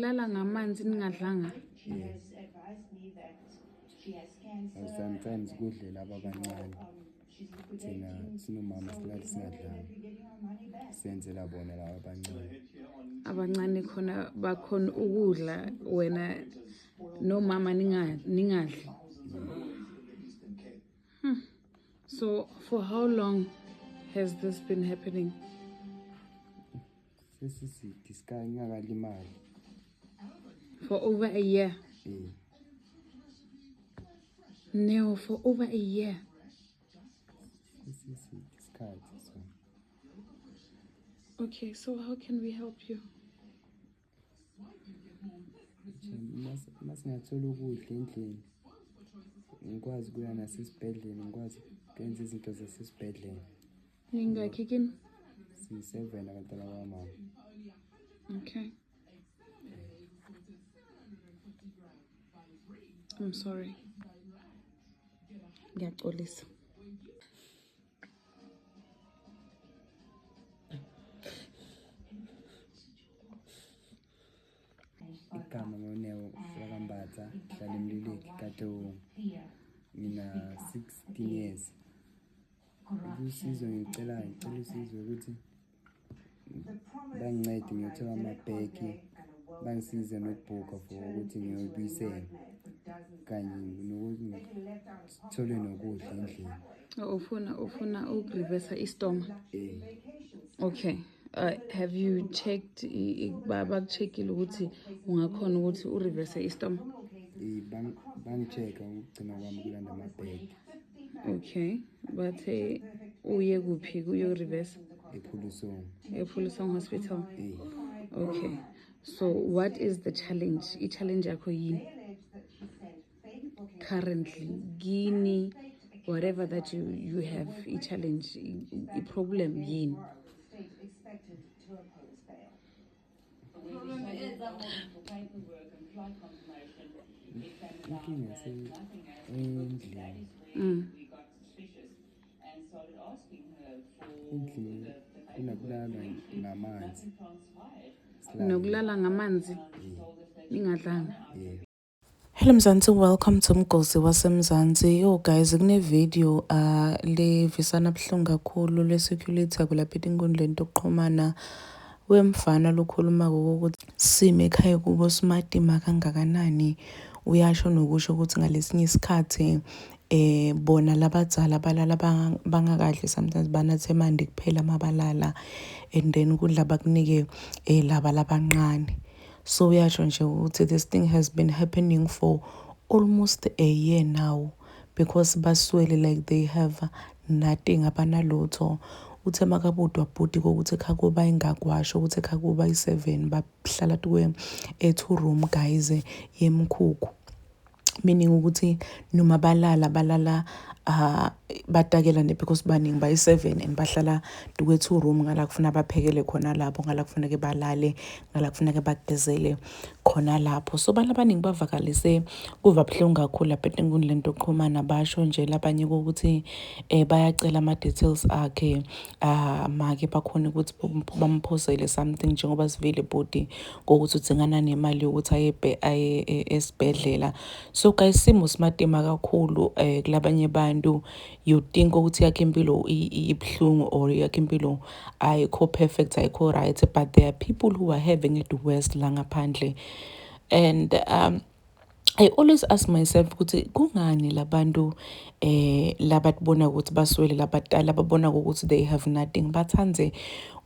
Lala ngamanzi ningadlanga. Sometimes kudle laba abancane. Thina sinomama silala singadlanga. Senzela bona laba abancane. Abancane khona bakhona ukudla wena no mama ningadli. So for how long has this been happening? For over a year. No, for over a year. Okay, so how can we help you? Masingathola ukudla endlini. Ngikwazi kuya nasesibhedlela, ngikwazi ukwenza izinto zasesibhedlela. Ningakhi kini? Si7 abantwana bamama. Okay. I'm sorry. Ngiyaxolisa. Igama ngoNeo Wakambatha, hlala eMlileki Katlehong. Mina 16 years. Usizo ngicela usizo ukuthi bangincede ngiyothola amabheki, bangisize nokubhuka for ukuthi ngiyobuyisela kanye nokuthi ngithole nokudla endlini. Ufuna ukureverse istoma. Okay. Have you checked bakucheckile ukuthi ungakhona ukuthi ureverse istoma? Bangichecka ukugcina kwami kulanda amabheki. Okay. Bathe uye kuphi kuyo reverse? ePhulusong Hospital. Okay. So what is the challenge? I-challenge yakho yini? Currently, gini, whatever that you have, i-challenge, i-problem yini? Nokulala ngamanzi ningadlanga. Hello Mzansi, welcome to Mgosi waseMzansi. Yo guys, kune video le visana buhlungu kakhulu le security kulapha inkundleni yokuxhumana wemfana lokhuluma ukuthi sime ekhaya kubo simatima kangakanani. Uyasho nokusho ukuthi ngalesinye isikhathi bona labadzala balala bangakadli, sometimes banathe mandi kuphela mabalala, and then kudla bakunike laba labancane. So uyasho nje ukuthi this thing has been happening for almost a year now, because baswele like they have nothing, abanalutho. Uthe makabudwa bhuti kokuthi ekhakuba ingakwasho ukuthi ekhakuba i7 bahlala tuwe 2 room guys yemkhukhu, meaning ukuthi noma balala batakelane because baningi bayi7 and bahlala tuwe 2 room. Ngala kufuna baphekele khona lapho, ngala kufuna ke balale, ngala kufuna ke bagezele khona lapho. So balabaningi bavakalise kuva buhlungu kakhulu lapha enkundleni yokuxhumana, basho nje labanye ukuthi bayacela ama details akhe make bakhona ukuthi bamphosele something, njengoba sivile body ngokuthi uthingana nemali yokuthi aye esibhedlela. So guys, simo simatima kakhulu kulabanye bantu. You think ukuthi yakhe impilo ibhlungu or yakhe impilo ayikho perfect, ayikho right, but there are people who are having it worse la ngaphandle. And I always ask myself ukuthi kungani labantu labatibona ukuthi baswele labadala babona ukuthi they have nothing, bathanze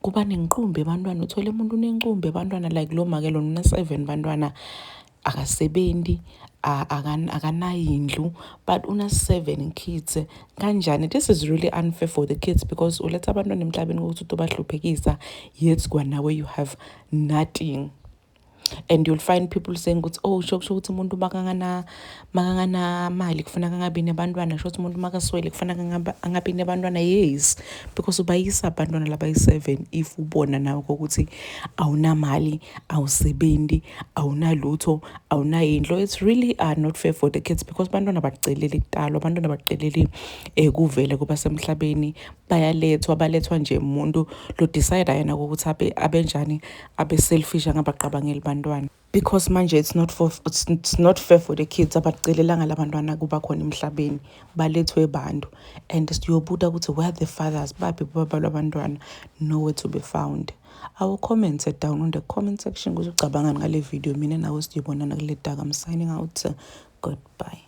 kuba nenqumbi abantwana. Uthole umuntu unenqumbi abantwana like lo makelo una7 bantwana, akasebenzi, akanayindlu, but una7 kids. Kanjani? This is really unfair for the kids, because uletha abantwana emhlabeni ukuthi ubahluphekisa, yet kwanawe you have nothing. And you'll find people saying, oh, shokusho ukuthi umuntu makangana mali kufanele angabi nebantwana, shokuthi umuntu makaswele kufanele angabi nebantwana. Yes, because ubayisa abantwana labayi7 if ubona nawe ukuthi awunamali, awusebenzi, awunalutho, awunayindlo. It's really not fair for the kids, because abantwana bacelele kutalwa, abantwana bacelele kuvele kuba semhlabeni, balethwa nje umuntu lo decide yena ukuthi abe njani, abe selfish, angabaqabangeli labantwana. Because manje it's not fair for the kids abacelelanga labantwana kuba khona emhlabeni balethwe bantu and siyobuda ukuthi where the fathers babe baba labantwana nowhere to be found. I will comment it down on the comment section ukuthi ucabanga ngale video mina nawe siyibonana kule daga. I'm signing out. Goodbye.